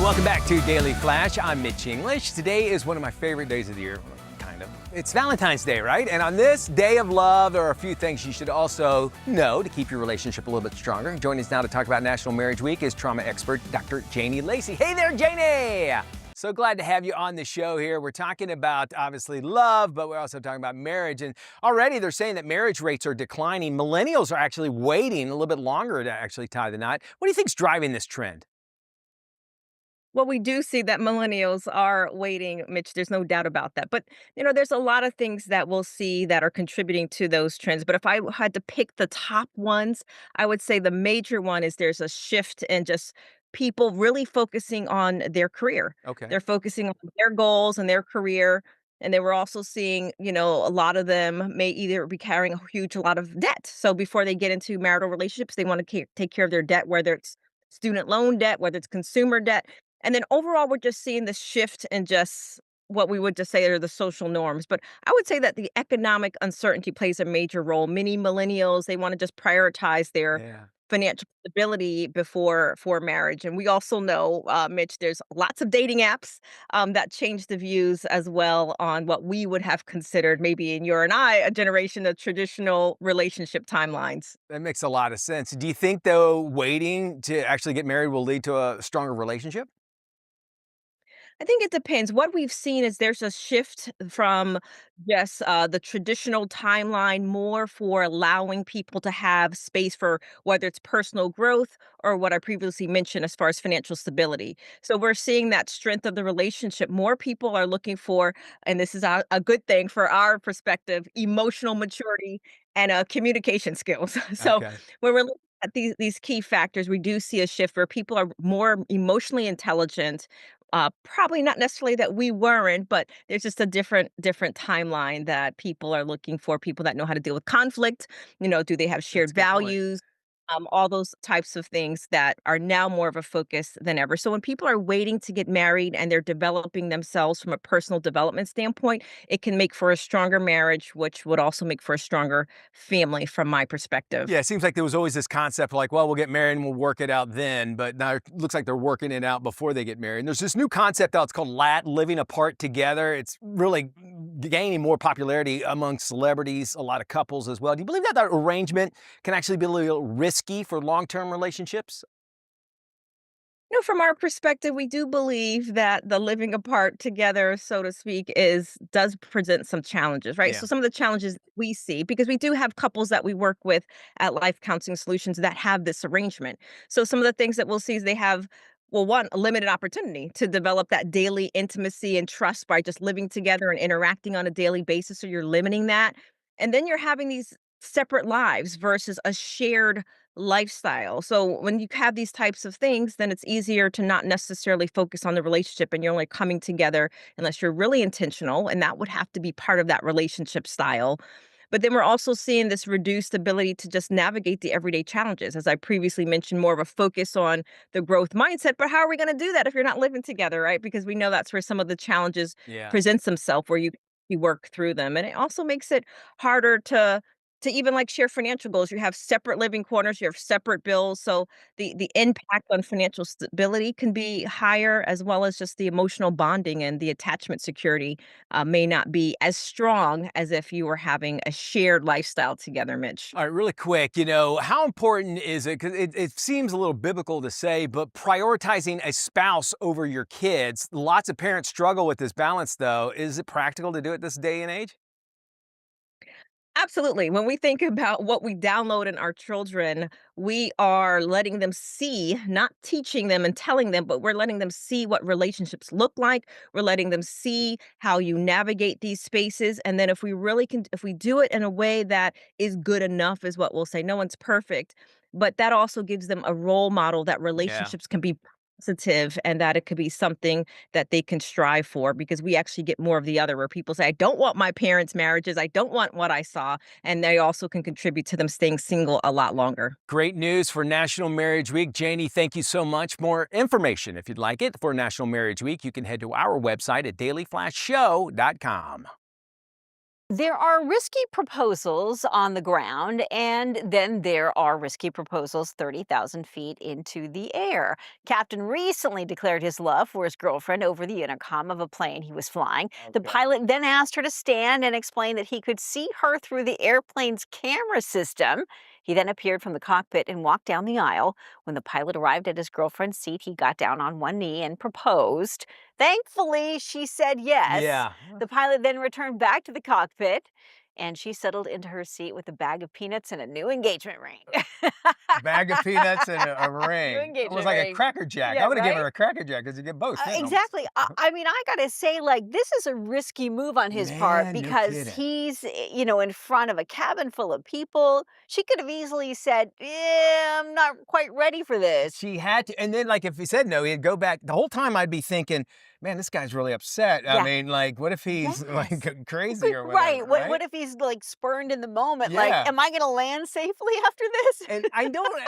welcome back to Daily Flash. I'm Mitch English. Today is one of my favorite days of the year, kind of. It's Valentine's Day, right? And on this day of love, there are a few things you should also know to keep your relationship a little bit stronger. Joining us now to talk about National Marriage Week is trauma expert Dr. Janie Lacy. Hey there, Janie! So glad to have you on the show here. We're talking about, obviously, love, but we're also talking about marriage. And already they're saying that marriage rates are declining. Millennials are actually waiting a little bit longer to actually tie the knot. What do you think's driving this trend? Well, we do see that millennials are waiting, Mitch. There's no doubt about that. But, there's a lot of things that we'll see that are contributing to those trends. But if I had to pick the top ones, I would say the major one is there's a shift in just people really focusing on their career. Okay. They're focusing on their goals and their career. And then we're also seeing, a lot of them may either be carrying a huge lot of debt. So before they get into marital relationships, they want to take care of their debt, whether it's student loan debt, whether it's consumer debt. And then overall, we're just seeing this shift in just what we would just say are the social norms. But I would say that the economic uncertainty plays a major role. Many millennials, they want to just prioritize their Yeah. financial stability before for marriage. And we also know, Mitch, there's lots of dating apps that change the views as well on what we would have considered maybe in your and I a generation of traditional relationship timelines. That makes a lot of sense. Do you think, though, waiting to actually get married will lead to a stronger relationship? I think it depends. What we've seen is there's a shift from just the traditional timeline more for allowing people to have space for whether it's personal growth or what I previously mentioned as far as financial stability. So we're seeing that strength of the relationship. More people are looking for, and this is a good thing for our perspective, emotional maturity and communication skills. So Okay. when we're looking at these key factors, we do see a shift where people are more emotionally intelligent, probably not necessarily that we weren't, but there's just a different timeline that people are looking for, people that know how to deal with conflict, do they have That's shared a good point. values? All those types of things that are now more of a focus than ever. So when people are waiting to get married and they're developing themselves from a personal development standpoint, it can make for a stronger marriage, which would also make for a stronger family from my Yeah, perspective. it seems like there was always this concept like, well, we'll get married and we'll work it out then. But now it looks like they're working it out before they get married. And there's this new concept out, it's called living apart together. It's really gaining more popularity among celebrities, a lot of couples as well. Do you believe that that arrangement can actually be a little risky for long-term relationships? From our perspective, we do believe that the living apart together, so to speak, is does present some challenges, right? Yeah. So some of the challenges we see, because we do have couples that we work with at Life Counseling Solutions that have this arrangement. So some of the things that we'll see is they have, well, one, a limited opportunity to develop that daily intimacy and trust by just living together and interacting on a daily basis. So you're limiting that. And then you're having these separate lives versus a shared lifestyle. So when you have these types of things, then it's easier to not necessarily focus on the relationship and you're only coming together unless you're really intentional. And that would have to be part of that relationship style. But then we're also seeing this reduced ability to just navigate the everyday challenges. As I previously mentioned, more of a focus on the growth mindset. But how are we going to do that if you're not living together, right? Because we know that's where some of the challenges Yeah. presents themselves where you work through them. And it also makes it harder to even, like, share financial goals. You have separate living quarters, you have separate bills, so the impact on financial stability can be higher, as well as just the emotional bonding and the attachment security, may not be as strong as if you were having a shared lifestyle together, Mitch. All right, really quick, how important is it? Because it seems a little biblical to say, but prioritizing a spouse over your kids. Lots of parents struggle with this balance, though. Is it practical to do it this day and age? Absolutely. When we think about what we download in our children, we are letting them see, not teaching them and telling them, but we're letting them see what relationships look like. We're letting them see how you navigate these spaces. And then if we really can, if we do it in a way that is good enough, is what we'll say. No one's perfect, but that also gives them a role model that Yeah. relationships can be positive and that it could be something that they can strive for, because we actually get more of the other where people say, I don't want my parents' marriages. I don't want what I saw. And they also can contribute to them staying single a lot longer. Great news for National Marriage Week. Janie, thank you so much. More information, if you'd like it, for National Marriage Week, you can head to our website at dailyflashshow.com. There are risky proposals on the ground, and then there are risky proposals 30,000 feet into the air. Captain recently declared his love for his girlfriend over the intercom of a plane he was flying. The Okay. pilot then asked her to stand and explain that he could see her through the airplane's camera system. He then appeared from the cockpit and walked down the aisle. When the pilot arrived at his girlfriend's seat, he got down on one knee and proposed. Thankfully, she said yes. Yeah. The pilot then returned back to the cockpit, and she settled into her seat with a bag of peanuts and a new engagement ring. Bag of peanuts and a New ring. It engagement was like a ring. Cracker Jack. I Yeah, would have given her right? a Cracker Jack because you get both. You know. Exactly. I mean, I gotta say, like, this is a risky move on his part Man, you're because kidding. he's, in front of a cabin full of people. She could have easily said, "Yeah, I'm not quite ready for this." She had to, and then like if he said no, he'd go back. The whole time I'd be thinking, man, this guy's really upset. I Yeah. mean, like, what if he's Yes. like crazy or whatever? Right. What if he's like spurned in the moment? Like, Yeah. am I gonna land safely after this? And I don't,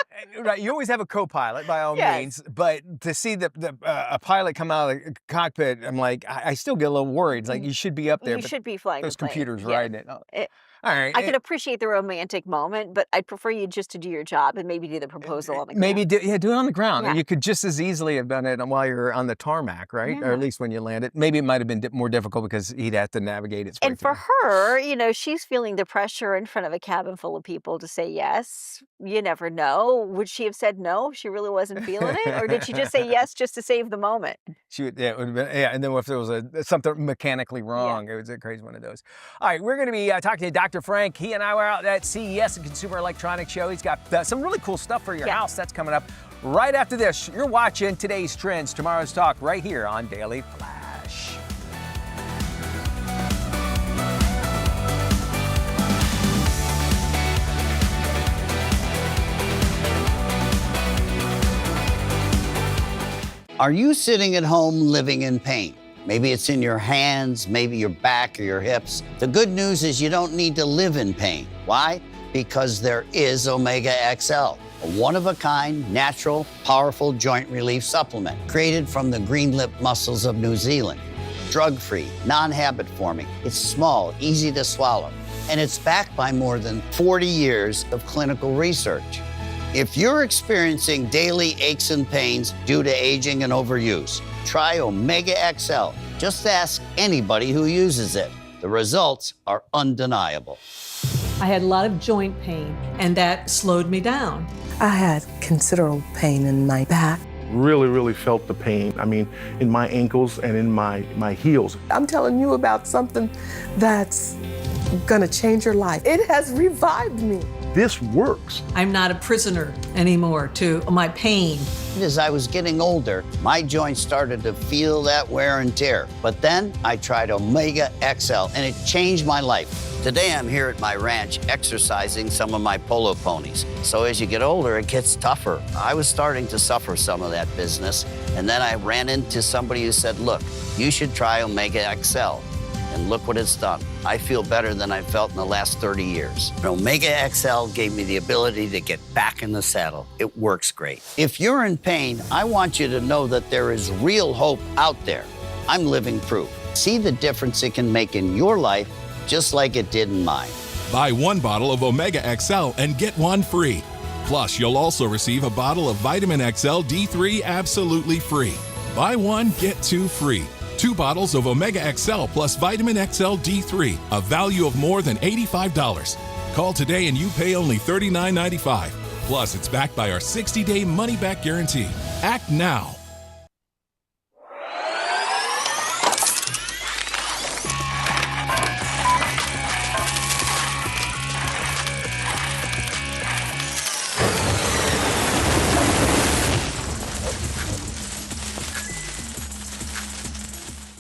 right, you always have a co-pilot by all Yes. means, but to see a pilot come out of the cockpit, I'm like, I still get a little worried. It's like, you should be up there, You but should be flying those the plane. computers Yes. riding it. Oh, It- all right. I can appreciate the romantic moment, but I'd prefer you just to do your job and maybe do the proposal on the Maybe ground. do it on the ground. Yeah. You could just as easily have done it while you're on the tarmac, right? Or Yeah. at least when you land it. Maybe it might have been more difficult because he'd have to navigate its way And for through. her, she's feeling the pressure in front of a cabin full of people to say yes. You never know. Would she have said no if she really wasn't feeling it? Or did she just say yes just to save the moment? She would, yeah, it would have been, yeah. And then if there was something mechanically wrong, it was a crazy one of those. All right, we're going to be talking to Dr. Frank. He and I were out at CES, the Consumer Electronics Show. He's got some really cool stuff for your Yeah. house. That's coming up right after this. You're watching Today's Trends, Tomorrow's Talk, right here on Daily Flash. Are you sitting at home living in pain? Maybe it's in your hands, maybe your back or your hips. The good news is you don't need to live in pain. Why? Because there is Omega XL, a one-of-a-kind, natural, powerful joint relief supplement created from the green lip mussels of New Zealand. Drug-free, non-habit forming. It's small, easy to swallow, and it's backed by more than 40 years of clinical research. If you're experiencing daily aches and pains due to aging and overuse, try Omega XL. Just ask anybody who uses it. The results are undeniable. I had a lot of joint pain, and that slowed me down. I had considerable pain in my back. Really felt the pain. I mean, in my ankles and in my heels. I'm telling you about something that's gonna change your life. It has revived me. This works. I'm not a prisoner anymore to my pain. As I was getting older, my joints started to feel that wear and tear. But then I tried Omega XL, and it changed my life. Today I'm here at my ranch exercising some of my polo ponies. So as you get older, it gets tougher. I was starting to suffer some of that business, and then I ran into somebody who said, look, you should try Omega XL. And look what it's done. I feel better than I felt in the last 30 years. And Omega XL gave me the ability to get back in the saddle. It works great. If you're in pain, I want you to know that there is real hope out there. I'm living proof. See the difference it can make in your life, just like it did in mine. Buy one bottle of Omega XL and get one free. Plus, you'll also receive a bottle of Vitamin XL D3 absolutely free. Buy one, get two free. 2 bottles of Omega XL plus Vitamin XL D3, a value of more than $85. Call today and you pay only $39.95. Plus, it's backed by our 60-day money-back guarantee. Act now.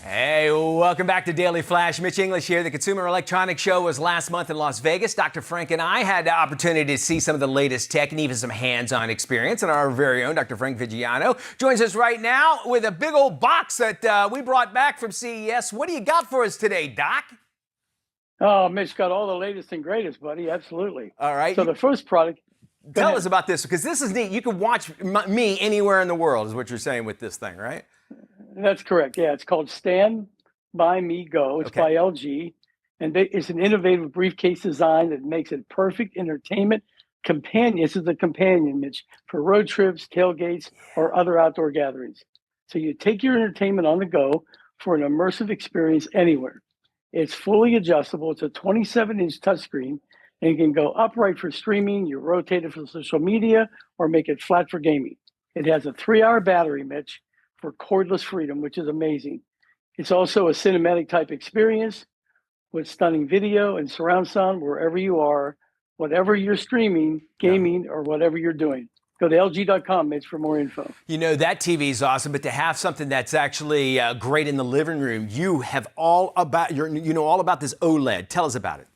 Hey, welcome back to Daily Flash. Mitch English here. The Consumer Electronics Show was last month in Las Vegas. Dr. Frank and I had the opportunity to see some of the latest tech and even some hands-on experience. And our very own Dr. Frank Vigiano joins us right now with a big old box that we brought back from CES. What do you got for us today, Doc? Oh, Mitch got all the latest and greatest, buddy. Absolutely. All right. So the first product. Tell us about this, because this is neat. You can watch me anywhere in the world, is what you're saying with this thing, right? That's correct. Yeah, it's called Stand By Me Go. It's Okay. by LG. And it's an innovative briefcase design that makes it perfect entertainment companion. This is a companion, Mitch, for road trips, tailgates, or other outdoor gatherings. So you take your entertainment on the go for an immersive experience anywhere. It's fully adjustable. It's a 27-inch touchscreen, and you can go upright for streaming, you rotate it for social media, or make it flat for gaming. It has a 3-hour battery, Mitch, for cordless freedom, which is amazing. It's also a cinematic type experience with stunning video and surround sound wherever you are, whatever you're streaming, gaming, or whatever you're doing. Go to LG.com, Mitch, for more info. You know, that TV is awesome, but to have something that's actually great in the living room, you have all about all about this OLED. Tell us about it.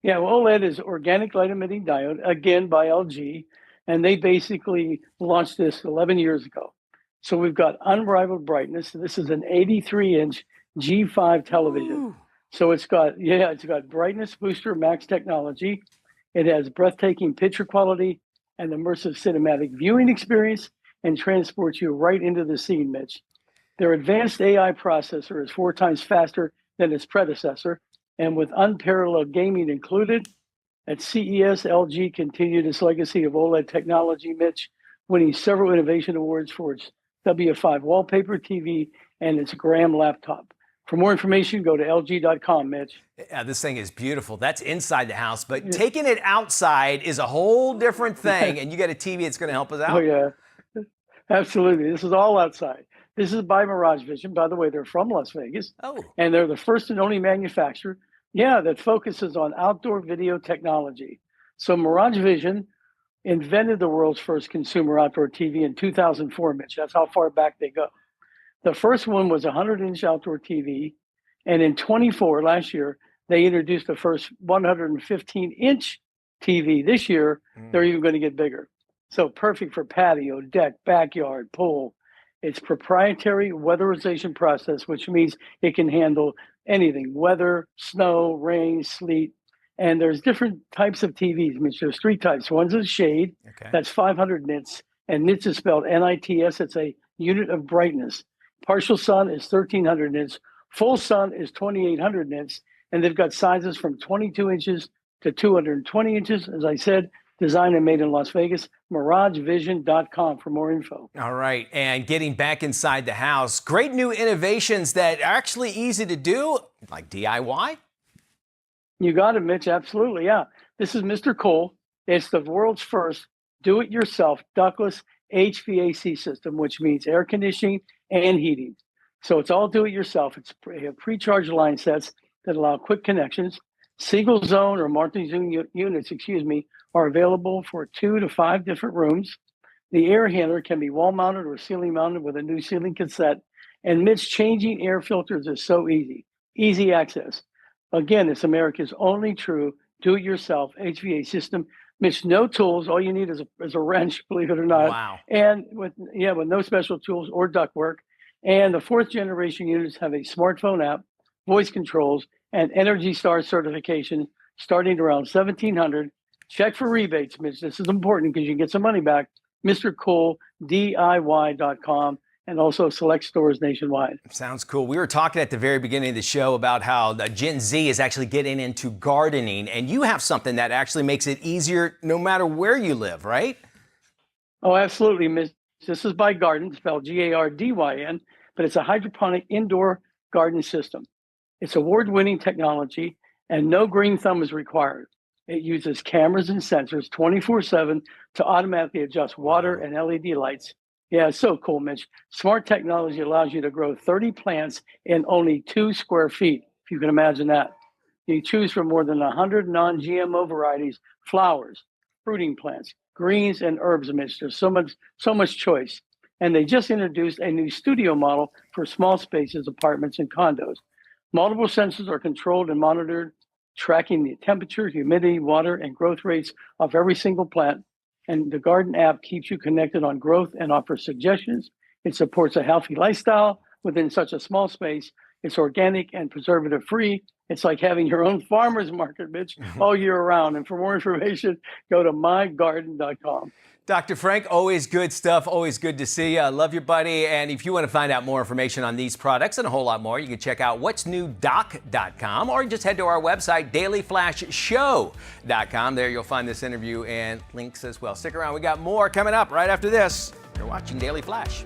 Yeah, well, OLED is organic light emitting diode, again by LG, and they basically launched this 11 years ago. So we've got unrivaled brightness. This is an 83-inch G5 television. Ooh. So it's got brightness booster max technology. It has breathtaking picture quality and immersive cinematic viewing experience, and transports you right into the scene, Mitch. Their advanced AI processor is 4 times faster than its predecessor, and with unparalleled gaming included. At CES, LG continued its legacy of OLED technology, Mitch, winning several innovation awards for its W5 wallpaper TV and its Gram laptop. For more information, go to LG.com, Mitch. Yeah, this thing is beautiful. That's inside the house, but taking it outside is a whole different thing, and you got a TV that's going to help us out. Oh, yeah. Absolutely. This is all outside. This is by Mirage Vision. By the way, they're from Las Vegas. Oh. And they're the first and only manufacturer, that focuses on outdoor video technology. So Mirage Vision invented the world's first consumer outdoor TV in 2004, Mitch. That's how far back they go. The first one was a 100-inch outdoor TV. And in 24, last year, they introduced the first 115-inch TV. This year, they're even going to get bigger. So perfect for patio, deck, backyard, pool. It's proprietary weatherization process, which means it can handle anything, weather, snow, rain, sleet. And there's different types of TVs, Mitch. There's 3 types. One's a shade, that's 500 nits, and nits is spelled N-I-T-S. It's a unit of brightness. Partial sun is 1,300 nits. Full sun is 2,800 nits. And they've got sizes from 22 inches to 220 inches. As I said, designed and made in Las Vegas. MirageVision.com for more info. All right. And getting back inside the house, great new innovations that are actually easy to do, like DIY. You got it, Mitch. Absolutely. Yeah. This is Mr. Cole. It's the world's first do-it-yourself ductless HVAC system, which means air conditioning and heating. So it's all do-it-yourself. It's pre-charged line sets that allow quick connections. Single zone or multi-zone units, are available for 2 to 5 different rooms. The air handler can be wall-mounted or ceiling-mounted with a new ceiling cassette. And Mitch, changing air filters is so easy. Easy access. Again, it's America's only true do-it-yourself HVAC system. Mitch, no tools. All you need is a wrench, believe it or not. Wow. And with no special tools or ductwork. And the 4th generation units have a smartphone app, voice controls, and Energy Star certification starting around $1,700. Check for rebates, Mitch. This is important because you can get some money back. MrCoolDIY.com, and also select stores nationwide. Sounds cool. We were talking at the very beginning of the show about how the Gen Z is actually getting into gardening, and you have something that actually makes it easier no matter where you live, right? Oh, absolutely, Mitch. This is by Garden, spelled Gardyn, but it's a hydroponic indoor garden system. It's award-winning technology, and no green thumb is required. It uses cameras and sensors 24/7 to automatically adjust water and LED lights. Yeah, it's so cool, Mitch. Smart technology allows you to grow 30 plants in only 2 square feet, if you can imagine that. You choose from more than 100 non-GMO varieties, flowers, fruiting plants, greens, and herbs, Mitch. There's so much choice. And they just introduced a new studio model for small spaces, apartments, and condos. Multiple sensors are controlled and monitored, tracking the temperature, humidity, water, and growth rates of every single plant. And the Garden app keeps you connected on growth and offers suggestions. It supports a healthy lifestyle within such a small space. It's organic and preservative free. It's like having your own farmer's market, Mitch, all year round. And for more information, go to mygarden.com. Dr. Frank, always good stuff, always good to see you. I love you, buddy. And if you want to find out more information on these products and a whole lot more, you can check out what'snewdoc.com or just head to our website, dailyflashshow.com. There you'll find this interview and links as well. Stick around, we got more coming up right after this. You're watching Daily Flash.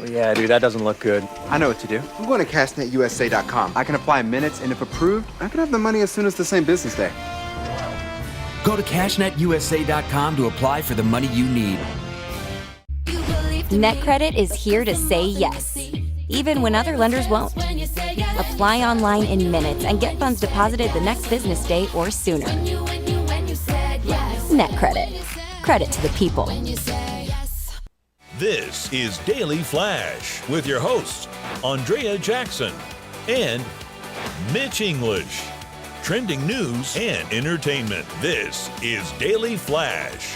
Yeah, dude, that doesn't look good. I know what to do. I'm going to cashnetusa.com. I can apply in minutes, and if approved, I can have the money as soon as the same business day. Go to cashnetusa.com to apply for the money you need. NetCredit is here to say yes, even when other lenders won't. Apply online in minutes and get funds deposited the next business day or sooner. NetCredit. Credit to the people. This is Daily Flash with your hosts, Andrea Jackson and Mitch English. Trending news and entertainment. This is Daily Flash.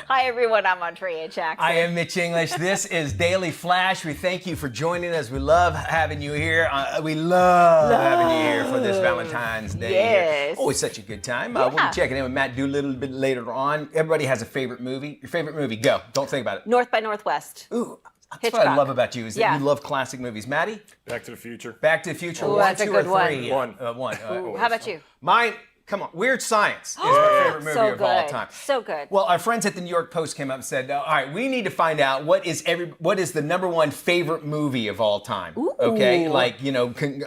Hi, everyone. I'm Andrea Jackson. I am Mitch English. This is Daily Flash. We thank you for joining us. We love having you here. We love having you here for this Valentine's Day. Yes. Always such a good time. Yeah. We'll be checking in with Matt Do a little bit later on. Everybody has a favorite movie. Your favorite movie? Go. Don't think about it. North by Northwest. Ooh. That's Hitchcock. what I love about you is that you love classic movies. Maddie? Back to the Future. Back to the Future. Ooh, One, that's a two, good or three? One. One. Ooh, how about you? Mine, come on. Weird Science is my favorite movie So of all good. time. So good. Well, our friends at the New York Post came up and said, all right, we need to find out what is the number one favorite movie of all time. Ooh. Okay? Like, getting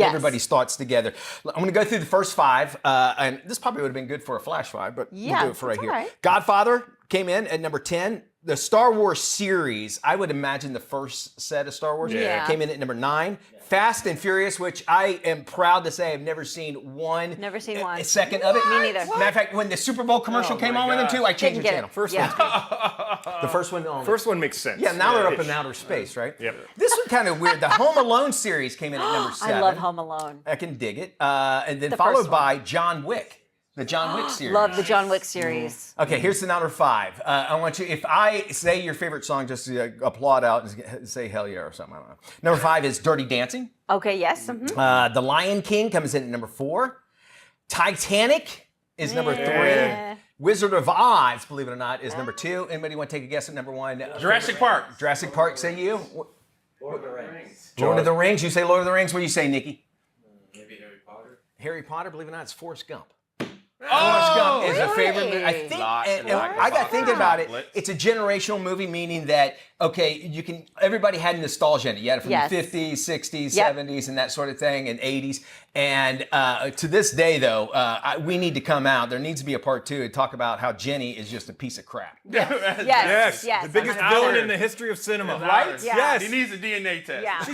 everybody's thoughts together. I'm going to go through the first five, and this probably would have been good for a flash five, but we'll do it for right here. Right. Godfather came in at number 10. The Star Wars series, I would imagine the first set of Star Wars came in at number 9. Fast and Furious, which I am proud to say I've never seen one second of it. Me neither. Matter of fact, when the Super Bowl commercial came on with them too, I changed the channel. First one. The first one only. First one makes sense. Yeah, now they're up in outer space, right? Yep. This was kind of weird. The Home Alone series came in at number 7. I love Home Alone. I can dig it. And then The followed first one. by John Wick. The John Wick series. Love the John Wick series. Okay, here's the number 5. I want you, if I say your favorite song, just applaud out and say hell yeah or something. I don't know. Number 5 is Dirty Dancing. Okay, yes. Mm-hmm. The Lion King comes in at number 4. Titanic is number 3. Wizard of Oz, believe it or not, is number 2. Anybody want to take a guess at number 1? Jurassic Park. Jurassic Park, say you? Lord of the Rings. Lord of the Rings. You say Lord of the Rings. What do you say, Nikki? Maybe Harry Potter. Harry Potter, believe it or not, it's Forrest Gump. Oh, Forrest Gump is is a favorite movie. I think, and I got thinking about it. It's a generational movie, meaning that everybody had nostalgia in it. You had it from the 50s, 60s, 70s, and that sort of thing, and 80s. And to this day, though, we need to come out. There needs to be a part 2 and talk about how Jenny is just a piece of crap. Yes. The biggest villain in the history of cinema. Right? Yes. He needs a DNA test. Yeah.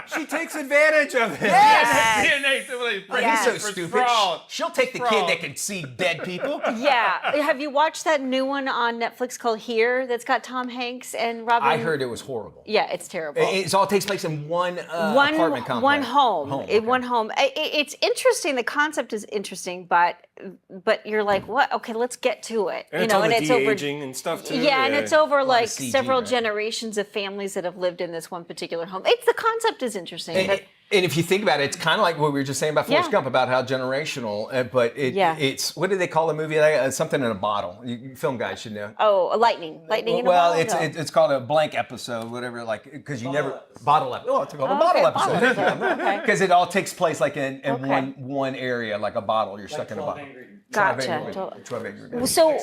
She takes advantage of it. Yes. DNA test. He's so stupid. She'll take the kid that can see dead people. Yeah. Have you watched that new one on Netflix called Here that's got Tom Hanks and Robin? I heard it was horrible. Yeah, it's terrible. It all takes place in one apartment complex. One home. One home. It's interesting. The concept is interesting, but you're like, what? Okay, let's get to it. And it's over de-aging and stuff too. Yeah, and it's over like CG, several generations of families that have lived in this one particular home. The concept is interesting. And if you think about it, it's kind of like what we were just saying about Forrest Gump, about how generational, but it's, what do they call the movie? Something in a bottle. You film guys should know. Oh, a lightning in a bottle? It's called a blank episode, whatever, like, because you never, bottle episode. Oh, it's called a bottle episode. Because it all takes place like in one area, like a bottle. You're stuck in a bottle. Gotcha. So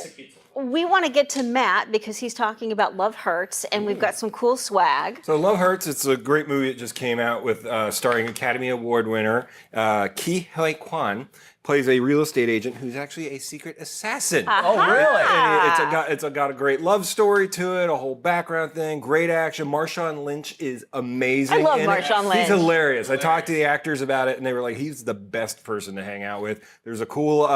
we want to get to Matt because he's talking about Love Hurts, and we've got some cool swag. So Love Hurts, it's a great movie. It just came out with starring Academy Award winner Ki Huy Kwan. Plays a real estate agent who's actually a secret assassin. Oh, really? And it's got a great love story to it, a whole background thing, great action. Marshawn Lynch is amazing. I love Marshawn Lynch. He's hilarious. I talked to the actors about it, and they were like, he's the best person to hang out with. There's a cool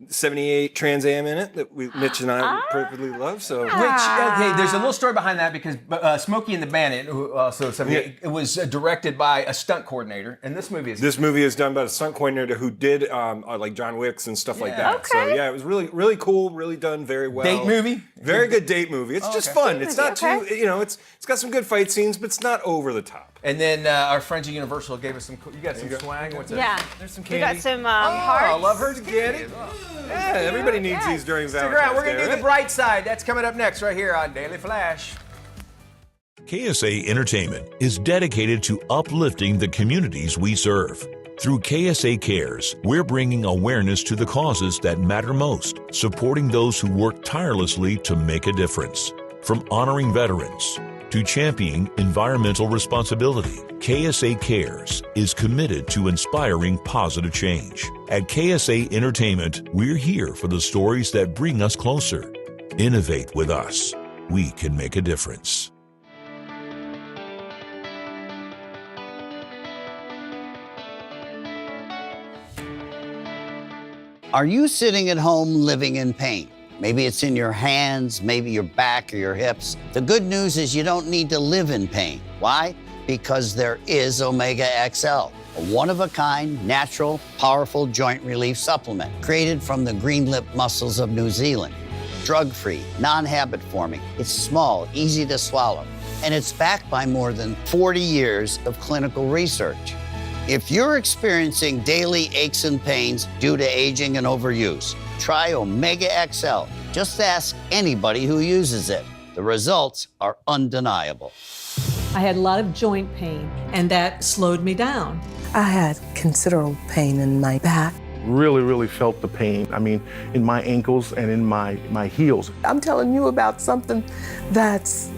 78 Trans Am in it that Mitch and I perfectly love. So, there's a little story behind that because Smokey and the Bandit, who also 78, it was directed by a stunt coordinator, and this movie is done by a stunt coordinator who did like John Wicks and stuff like that. So yeah, it was really, really cool, really done very well. Date movie? Very good date movie. It's just fun. It's not too, it's got some good fight scenes, but it's not over the top. And then our friends at Universal gave us some, you got some swag? What's that? Yeah. There's some candy. We got some hearts. I love Hurts candy. Yeah, everybody needs these during Valentine's Day. Stick around, we're going to do the bright side. That's coming up next right here on Daily Flash. KSA Entertainment is dedicated to uplifting the communities we serve. Through KSA Cares, we're bringing awareness to the causes that matter most, supporting those who work tirelessly to make a difference. From honoring veterans to championing environmental responsibility, KSA Cares is committed to inspiring positive change. At KSA Entertainment, we're here for the stories that bring us closer. Innovate with us. We can make a difference. Are you sitting at home living in pain? Maybe it's in your hands, maybe your back or your hips. The good news is you don't need to live in pain. Why? Because there is Omega XL, a one-of-a-kind, natural, powerful joint relief supplement created from the green lip mussels of New Zealand. Drug-free, non-habit forming. It's small, easy to swallow, and it's backed by more than 40 years of clinical research. If you're experiencing daily aches and pains due to aging and overuse, try Omega XL. Just ask anybody who uses it. The results are undeniable. I had a lot of joint pain, and that slowed me down. I had considerable pain in my back. Really felt the pain. I mean, in my ankles and in my heels. I'm telling you about something that's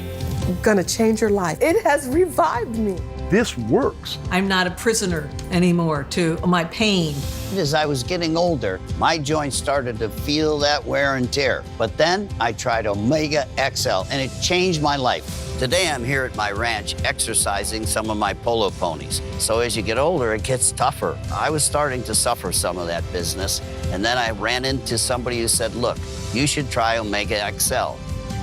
gonna change your life. It has revived me. This works. I'm not a prisoner anymore to my pain. As I was getting older, my joints started to feel that wear and tear. But then I tried Omega XL, and it changed my life. Today I'm here at my ranch exercising some of my polo ponies. So as you get older, it gets tougher. I was starting to suffer some of that business, and then I ran into somebody who said, look, you should try Omega XL.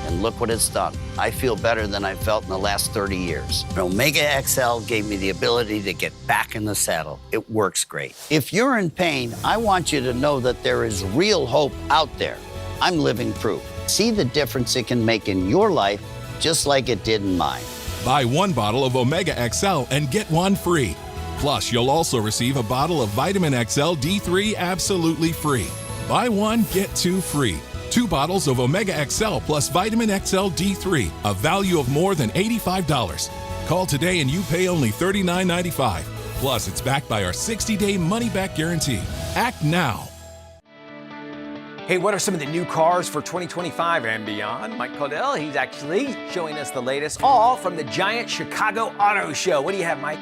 And look what it's done. I feel better than I felt in the last 30 years. Omega XL gave me the ability to get back in the saddle. It works great. If you're in pain, I want you to know that there is real hope out there. I'm living proof. See the difference it can make in your life, just like it did in mine. Buy one bottle of Omega XL and get one free. Plus, you'll also receive a bottle of Vitamin XL D3 absolutely free. Buy one, get two free. 2 bottles of Omega XL plus Vitamin XL D3, a value of more than $85. Call today and you pay only $39.95. Plus, it's backed by our 60-day money-back guarantee. Act now. Hey, what are some of the new cars for 2025 and beyond? Mike Caudill, he's actually showing us the latest, all from the giant Chicago Auto Show. What do you have, Mike?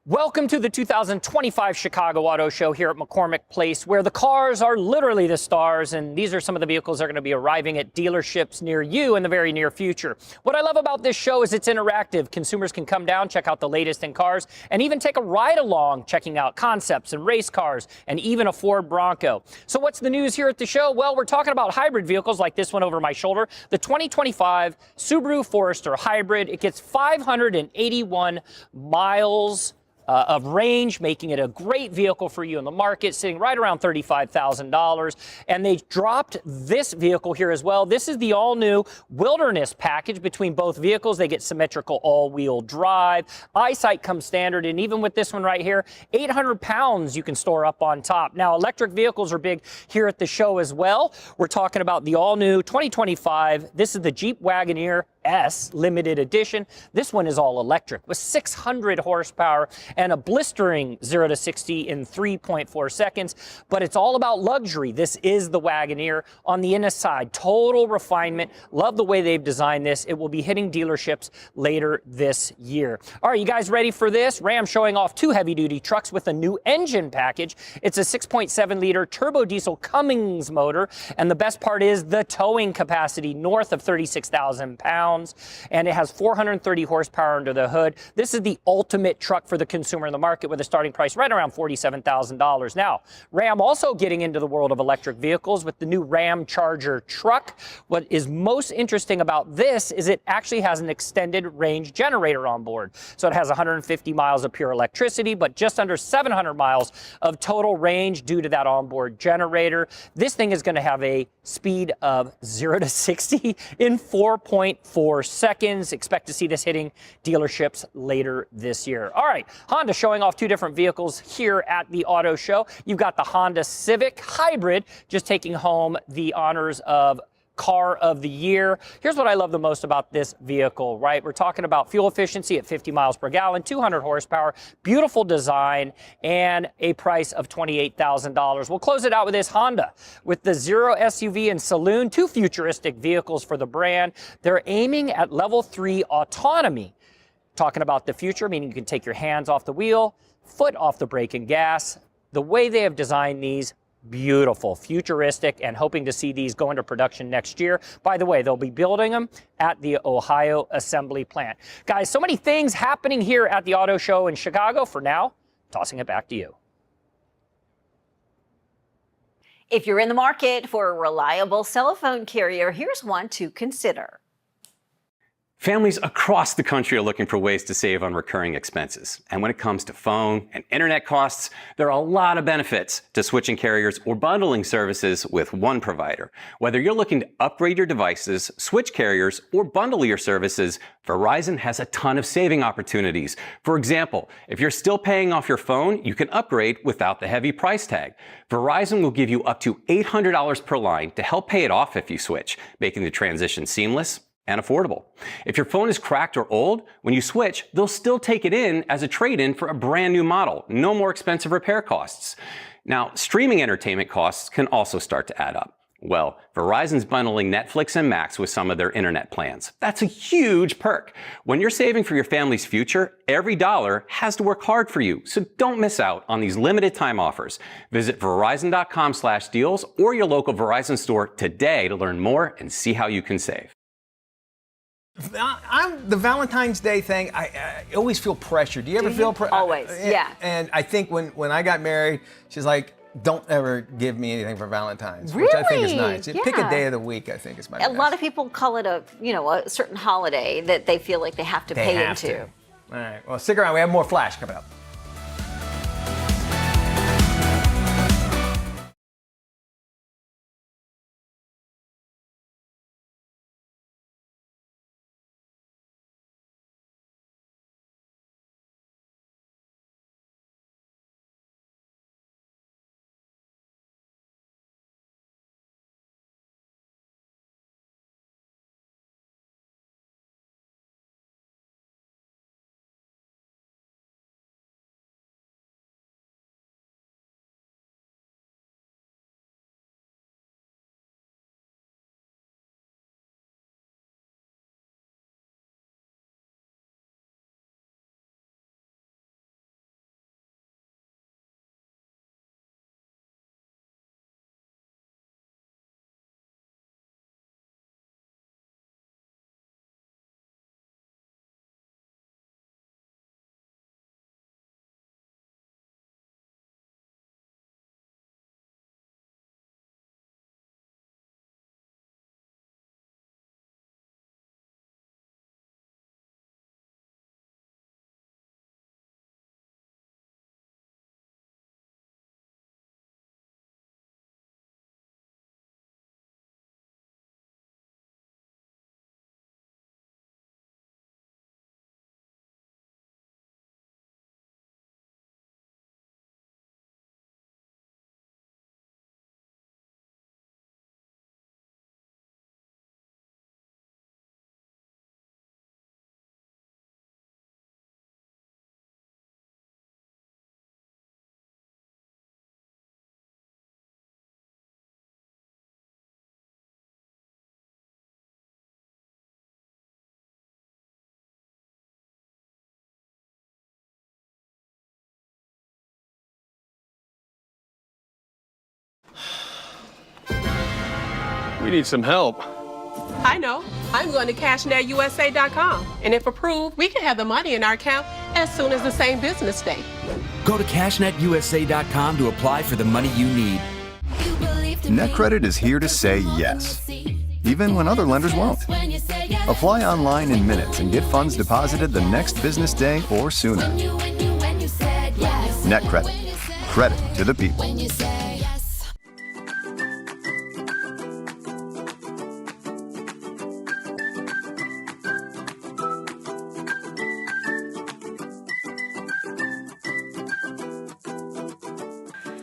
Welcome to the 2025 Chicago Auto Show here at McCormick Place, where the cars are literally the stars, and these are some of the vehicles that are going to be arriving at dealerships near you in the very near future. What I love about this show is it's interactive. Consumers can come down, check out the latest in cars, and even take a ride along, checking out concepts and race cars, and even a Ford Bronco. So what's the news here at the show? Well, we're talking about hybrid vehicles like this one over my shoulder, the 2025 Subaru Forester Hybrid. It gets 581 miles of range, making it a great vehicle for you in the market, sitting right around $35,000. And they dropped this vehicle here as well. This is the all-new Wilderness package between both vehicles. They get symmetrical all-wheel drive. Eyesight comes standard, and even with this one right here, 800 pounds you can store up on top. Now, electric vehicles are big here at the show as well. We're talking about the all-new 2025. This is the Jeep Wagoneer S limited edition. This one is all electric with 600 horsepower and a blistering 0 to 60 in 3.4 seconds. But it's all about luxury. This is the Wagoneer on the inside. Total refinement. Love the way they've designed this. It will be hitting dealerships later this year. All right, you guys ready for this? Ram showing off 2 heavy-duty trucks with a new engine package. It's a 6.7-liter turbo diesel Cummins motor. And the best part is the towing capacity north of 36,000 pounds. And it has 430 horsepower under the hood. This is the ultimate truck for the consumer in the market with a starting price right around $47,000. Now, Ram also getting into the world of electric vehicles with the new Ram Charger truck. What is most interesting about this is it actually has an extended range generator on board. So it has 150 miles of pure electricity, but just under 700 miles of total range due to that onboard generator. This thing is going to have a speed of 0 to 60 in 4.4 seconds. Expect to see this hitting dealerships later this year. All right, Honda showing off 2 different vehicles here at the auto show. You've got the Honda Civic Hybrid just taking home the honors of Car of the Year. Here's what I love the most about this vehicle, right? We're talking about fuel efficiency at 50 miles per gallon, 200 horsepower, beautiful design, and a price of $28,000. We'll close it out with this Honda with the Zero SUV and Saloon, 2 futuristic vehicles for the brand. They're aiming at level 3 autonomy. Talking about the future, meaning you can take your hands off the wheel, foot off the brake and gas. The way they have designed these, beautiful, futuristic, and hoping to see these go into production next year. By the way, they'll be building them at the Ohio assembly plant. Guys, so many things happening here at the auto show in Chicago. For now, tossing it back to you. If you're in the market for a reliable cell phone carrier, here's one to consider. Families across the country are looking for ways to save on recurring expenses. And when it comes to phone and internet costs, there are a lot of benefits to switching carriers or bundling services with one provider. Whether you're looking to upgrade your devices, switch carriers, or bundle your services, Verizon has a ton of saving opportunities. For example, if you're still paying off your phone, you can upgrade without the heavy price tag. Verizon will give you up to $800 per line to help pay it off if you switch, making the transition seamless and affordable. If your phone is cracked or old, when you switch, they'll still take it in as a trade-in for a brand new model. No more expensive repair costs. Now, streaming entertainment costs can also start to add up. Well, Verizon's bundling Netflix and Max with some of their internet plans. That's a huge perk. When you're saving for your family's future, every dollar has to work hard for you. So don't miss out on these limited time offers. Visit Verizon.com/deals or your local Verizon store today to learn more and see how you can save. The Valentine's Day thing, I always feel pressure. Do you ever feel pressure? Always, yeah. And I think when I got married, she's like, don't ever give me anything for Valentine's, Really? which I think is nice. Yeah. Pick a day of the week, I think is my A lot of people call it a certain holiday that they feel like they have to pay into. All right, well, stick around. We have more Flash coming up. We need some help. I know. I'm going to cashnetusa.com. And if approved, we can have the money in our account as soon as the same business day. Go to cashnetusa.com to apply for the money you need. NetCredit is here to say yes, even when other lenders won't. Apply online in minutes and get funds deposited the next business day or sooner. NetCredit. Credit to the people.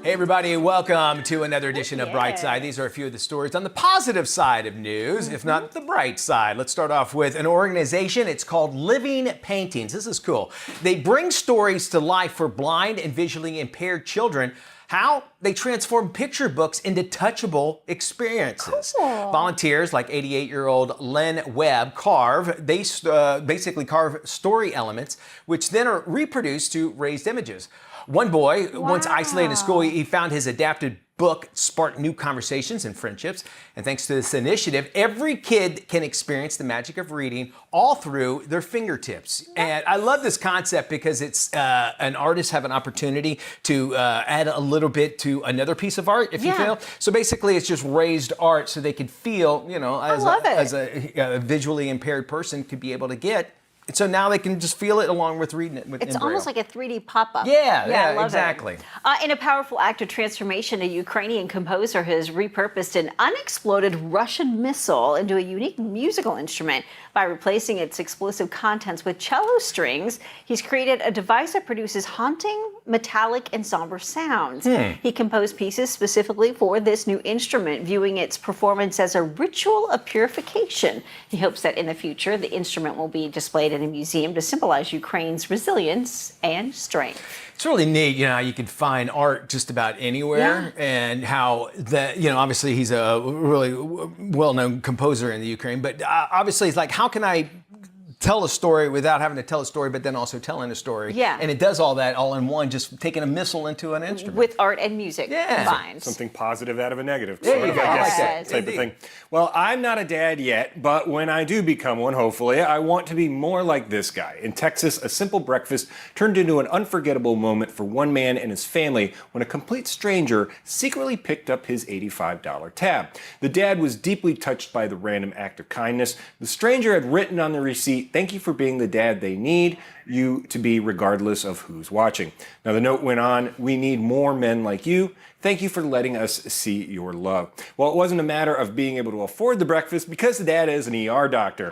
Hey everybody, welcome to another edition of Bright Side. These are a few of the stories on the positive side of news, if not the bright side. Let's start off with an organization. It's called Living Paintings. This is cool. They bring stories to life for blind and visually impaired children. How they transform picture books into touchable experiences. Cool. Volunteers like 88-year-old Len Webb basically carve story elements, which then are reproduced to raised images. One boy, once isolated in school, he found his adapted book sparked new conversations and friendships. And thanks to this initiative, every kid can experience the magic of reading all through their fingertips. And I love this concept because it's an artist have an opportunity to add a little bit to another piece of art, if you feel. So basically, it's just raised art so they can feel, you know, as a visually impaired person could be able to get. So now they can just feel it along with reading it. It's almost like a 3D pop-up. Yeah, I love exactly. In a powerful act of transformation, a Ukrainian composer has repurposed an unexploded Russian missile into a unique musical instrument by replacing its explosive contents with cello strings. He's created a device that produces haunting, metallic, and somber sounds. He composed pieces specifically for this new instrument, viewing its performance as a ritual of purification. He hopes that in the future, the instrument will be displayed in a museum to symbolize Ukraine's resilience and strength. It's really neat, you know, how you can find art just about anywhere, and how that, you know, obviously he's a really well-known composer in the Ukraine, but obviously it's like, how can I tell a story without having to tell a story, but then also telling a story? Yeah. And it does all that all in one, just taking a missile into an instrument. With art and music combined. Something positive out of a negative. Yeah, sort of, I guess, like that. type of thing. Well, I'm not a dad yet, but when I do become one, hopefully, I want to be more like this guy. In Texas, a simple breakfast turned into an unforgettable moment for one man and his family when a complete stranger secretly picked up his $85 tab. The dad was deeply touched by the random act of kindness. The stranger had written on the receipt, "Thank you for being the dad they need you to be regardless of who's watching." Now the note went on, "We need more men like you. Thank you for letting us see your love." Well, it wasn't a matter of being able to afford the breakfast because the dad is an ER doctor.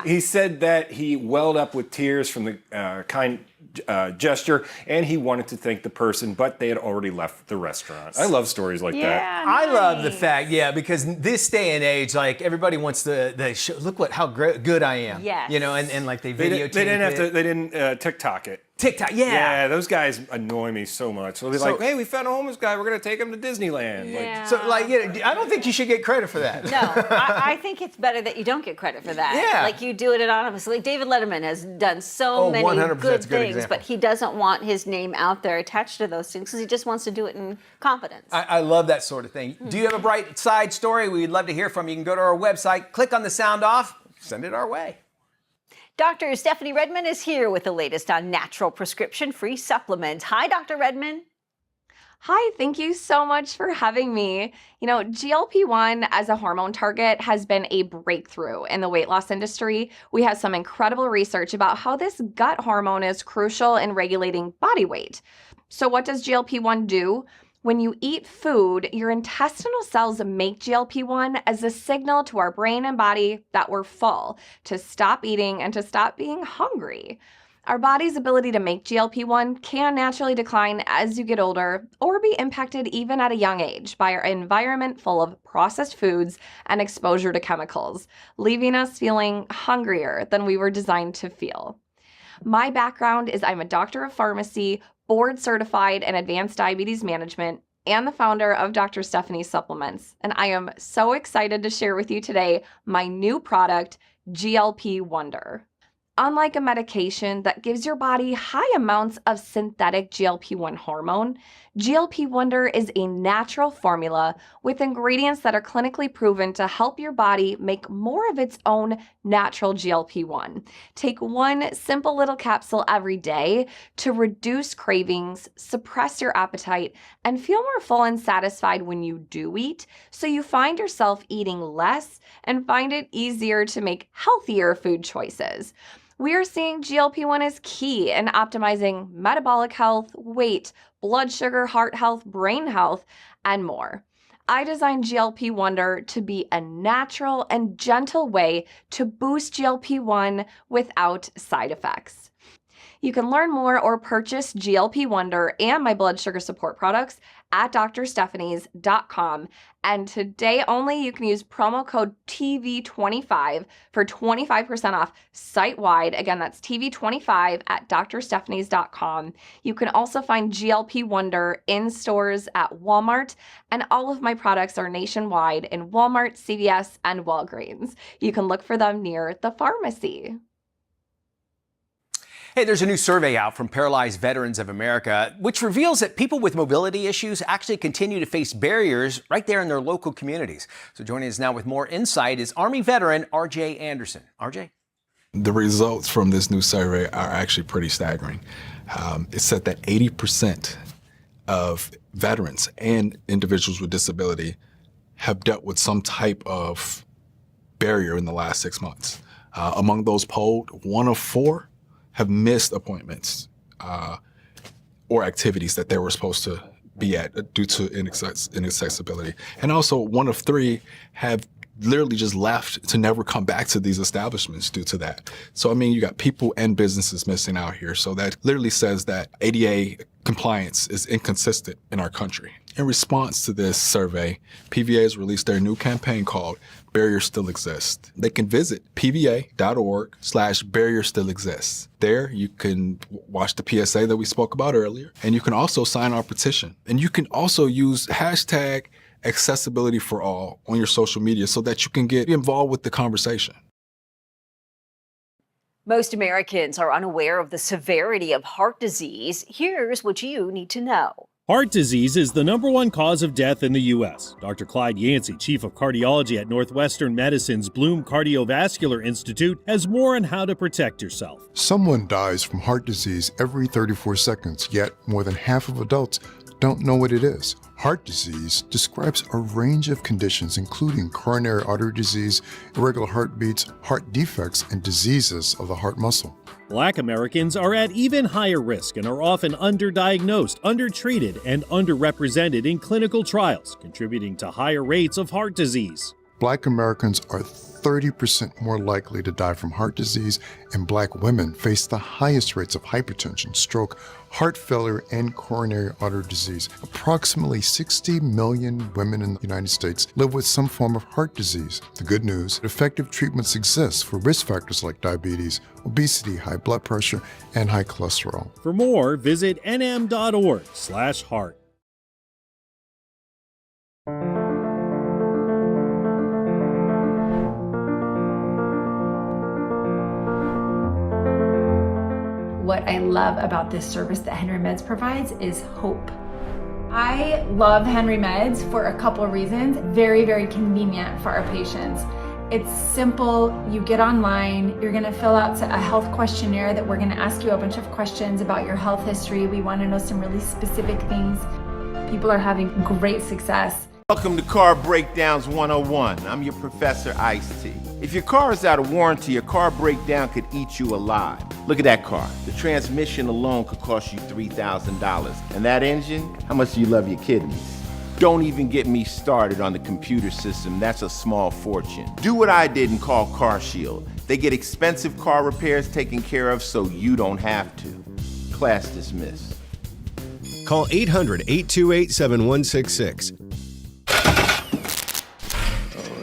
He said that he welled up with tears from the kind gesture, and he wanted to thank the person, but they had already left the restaurant. I love stories like that. I love the fact, because this day and age, like everybody wants to show, look how good I am. Yes. You know, and like they They videotape didn't TikTok it. TikTok, Yeah, those guys annoy me so much. So they're like, "Hey, we found a homeless guy. We're gonna take him to Disneyland." Yeah. I don't think you should get credit for that. No, I think it's better that you don't get credit for that. Yeah. Like you do it anonymously. Like David Letterman has done so many 100% good things, example. but he doesn't want his name out there attached to those things because he just wants to do it in confidence. I love that sort of thing. Do you have a bright side story? We'd love to hear from you. You can go to our website, click on the sound off, send it our way. Dr. Stephanie Redmond is here with the latest on natural prescription-free supplements. Hi, Dr. Redmond. Hi, thank you so much for having me. You know, GLP-1 as a hormone target has been a breakthrough in the weight loss industry. We have some incredible research about how this gut hormone is crucial in regulating body weight. So what does GLP-1 do? When you eat food, your intestinal cells make GLP-1 as a signal to our brain and body that we're full, to stop eating and to stop being hungry. Our body's ability to make GLP-1 can naturally decline as you get older or be impacted even at a young age by our environment full of processed foods and exposure to chemicals, leaving us feeling hungrier than we were designed to feel. My background is I'm a doctor of pharmacy, board certified in advanced diabetes management, and the founder of Dr. Stephanie Supplements. And I am so excited to share with you today my new product, GLP Wonder. Unlike a medication that gives your body high amounts of synthetic GLP-1 hormone, GLP Wonder is a natural formula with ingredients that are clinically proven to help your body make more of its own natural GLP-1. Take one simple little capsule every day to reduce cravings, suppress your appetite, and feel more full and satisfied when you do eat, so you find yourself eating less and find it easier to make healthier food choices. We are seeing GLP-1 as key in optimizing metabolic health, weight, blood sugar, heart health, brain health, and more. I designed GLP Wonder to be a natural and gentle way to boost GLP-1 without side effects. You can learn more or purchase GLP Wonder and my blood sugar support products at drstephanies.com. And today only, you can use promo code TV25 for 25% off site-wide. Again, that's TV25 at drstephanies.com. You can also find GLP Wonder in stores at Walmart, and all of my products are nationwide in Walmart, CVS, and Walgreens. You can look for them near the pharmacy. Hey, there's a new survey out from Paralyzed Veterans of America, which reveals that people with mobility issues actually continue to face barriers right there in their local communities. So joining us now with more insight is Army veteran RJ Anderson. RJ? The results from this new survey are actually pretty staggering. It said that 80% of veterans and individuals with disability have dealt with some type of barrier in the last 6 months. Among those polled, 1 of 4 have missed appointments or activities that they were supposed to be at due to inaccessibility. And also 1 of 3 have literally just left to never come back to these establishments due to that. So, I mean, you got people and businesses missing out here. So that literally says that ADA compliance is inconsistent in our country. In response to this survey, PVA has released their new campaign called Barriers Still Exist. They can visit pva.org/barriers still exists. There you can watch the PSA that we spoke about earlier, and you can also sign our petition. And you can also use hashtag accessibility for all on your social media so that you can get involved with the conversation. Most Americans are unaware of the severity of heart disease. Here's what you need to know. Heart disease is the #1 cause of death in the U.S. Dr. Clyde Yancey, chief of cardiology at Northwestern Medicine's Bloom Cardiovascular Institute, has more on how to protect yourself. Someone dies from heart disease every 34 seconds, yet more than half of adults don't know what it is. Heart disease describes a range of conditions, including coronary artery disease, irregular heartbeats, heart defects, and diseases of the heart muscle. Black Americans are at even higher risk and are often underdiagnosed, undertreated, and underrepresented in clinical trials, contributing to higher rates of heart disease. Black Americans are 30% more likely to die from heart disease, and Black women face the highest rates of hypertension, stroke, heart failure, and coronary artery disease. Approximately 60 million women in the United States live with some form of heart disease. The good news, effective treatments exist for risk factors like diabetes, obesity, high blood pressure, and high cholesterol. For more, visit nm.org/heart. What I love about this service that Henry Meds provides is hope. I love Henry Meds for a couple of reasons. Very, very convenient for our patients. It's simple. You get online, you're gonna fill out a health questionnaire that we're gonna ask you a bunch of questions about your health history. We wanna know some really specific things. People are having great success. Welcome to Car Breakdowns 101. I'm your Professor Ice-T. If your car is out of warranty, a car breakdown could eat you alive. Look at that car. The transmission alone could cost you $3,000. And that engine? How much do you love your kidneys? Don't even get me started on the computer system. That's a small fortune. Do what I did and call CarShield. They get expensive car repairs taken care of so you don't have to. Class dismissed. Call 800-828-7166.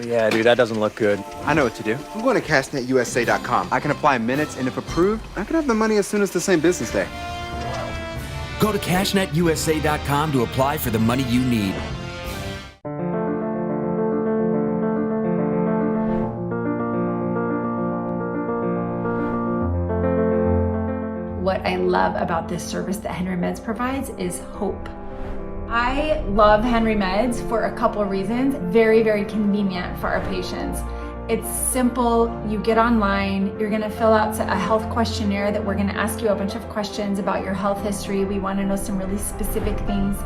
Yeah, dude, that doesn't look good. I know what to do. I'm going to cashnetusa.com. I can apply in minutes, and if approved, I can have the money as soon as the same business day. Go to cashnetusa.com to apply for the money you need. what I love about this service that Henry Meds provides is hope. I love Henry Meds for a couple reasons. Very, very convenient for our patients. It's simple. You get online, you're gonna fill out a health questionnaire that we're gonna ask you a bunch of questions about your health history. We wanna know some really specific things.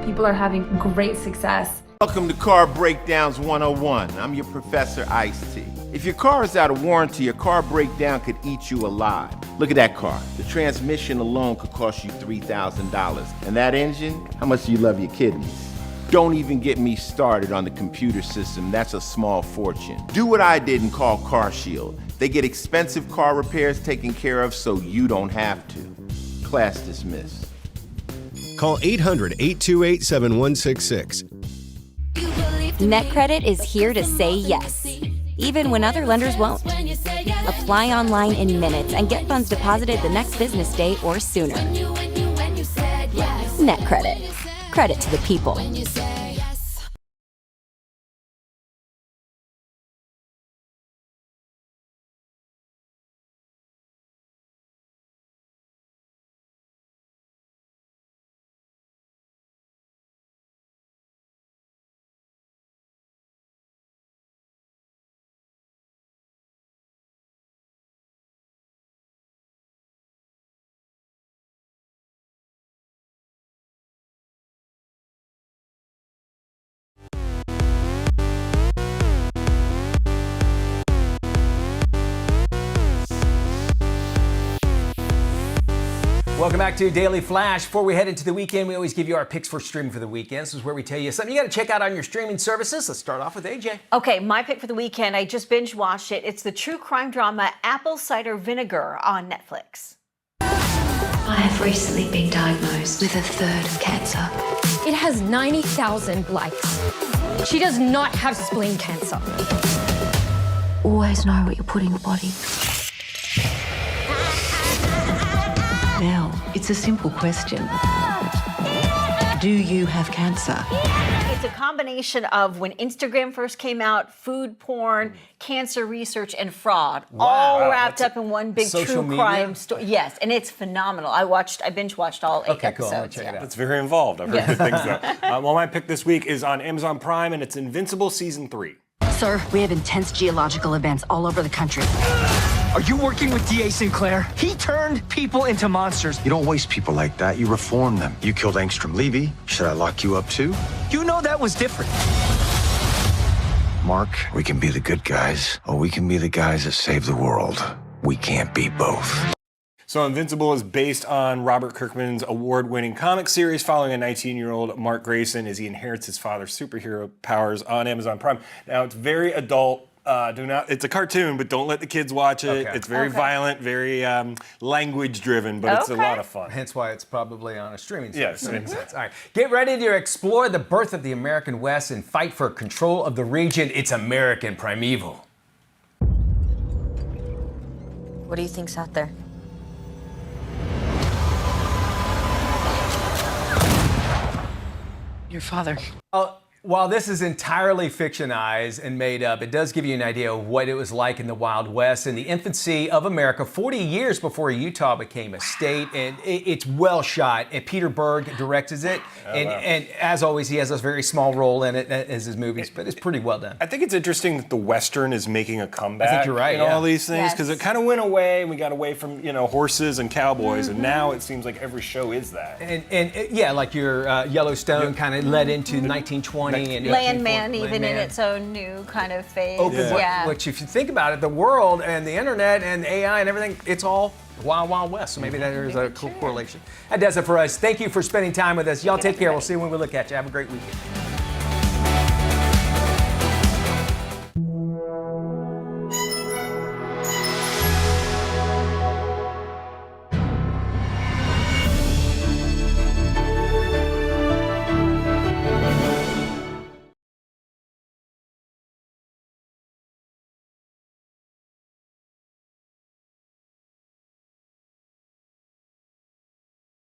People are having great success. Welcome to Car Breakdowns 101. I'm your Professor Ice-T. If your car is out of warranty, a car breakdown could eat you alive. Look at that car. The transmission alone could cost you $3,000. And that engine? How much do you love your kidneys? Don't even get me started on the computer system. That's a small fortune. Do what I did and call Car Shield. They get expensive car repairs taken care of so you don't have to. Class dismissed. Call 800-828-7166. NetCredit is here to say yes, even when other lenders won't. Apply online in minutes and get funds deposited the next business day or sooner. NetCredit. Credit to the people. Welcome back to Daily Flash. Before we head into the weekend, we always give you our picks for streaming for the weekend. This is where we tell you something you got to check out on your streaming services. Let's start off with AJ. Okay, my pick for the weekend, I just binge watched it. It's the true crime drama Apple Cider Vinegar on Netflix. I have recently been diagnosed with a third of cancer. It has 90,000 likes. She does not have spleen cancer. Always know what you're putting in your body. Now, it's a simple question. Do you have cancer? It's a combination of when Instagram first came out, food porn, cancer research, and fraud, all wrapped up in one big true crime story. Yes, and it's phenomenal. I binge watched all 8 episodes. Cool. It's very involved. I've heard good things though. Well, my pick this week is on Amazon Prime, and it's Invincible Season 3. Sir, we have intense geological events all over the country. Are you working with D.A. Sinclair? He turned people into monsters. You don't waste people like that. You reform them. You killed Angstrom Levy. Should I lock you up too? You know that was different. Mark, we can be the good guys, or we can be the guys that save the world. We can't be both. So Invincible is based on Robert Kirkman's award-winning comic series following a 19-year-old Mark Grayson as he inherits his father's superhero powers on Amazon Prime. Now, it's very adult. It's a cartoon, but don't let the kids watch it. Okay. It's very violent, very language-driven, but it's a lot of fun. Hence why it's probably on a streaming service. Yes. Makes sense. All right. Get ready to explore the birth of the American West and fight for control of the region. It's American Primeval. What do you think's out there? Your father. While this is entirely fictionized and made up, it does give you an idea of what it was like in the Wild West in the infancy of America 40 years before Utah became a state. And it's well shot. And Peter Berg directs it. And as always, he has a very small role in it as his movies, but it's pretty well done. I think it's interesting that the Western is making a comeback. I think you're right, in all these things, because it kind of went away. We got away from, horses and cowboys, and now it seems like every show is that. And like your Yellowstone kind of led into 1920. Landman, even in its own new kind of phase. Which, if you think about it, the world and the internet and AI and everything, it's all Wild Wild West. So maybe there's a cool correlation. That does it for us. Thank you for spending time with us. Y'all take care. We'll see you when we look at you. Have a great weekend.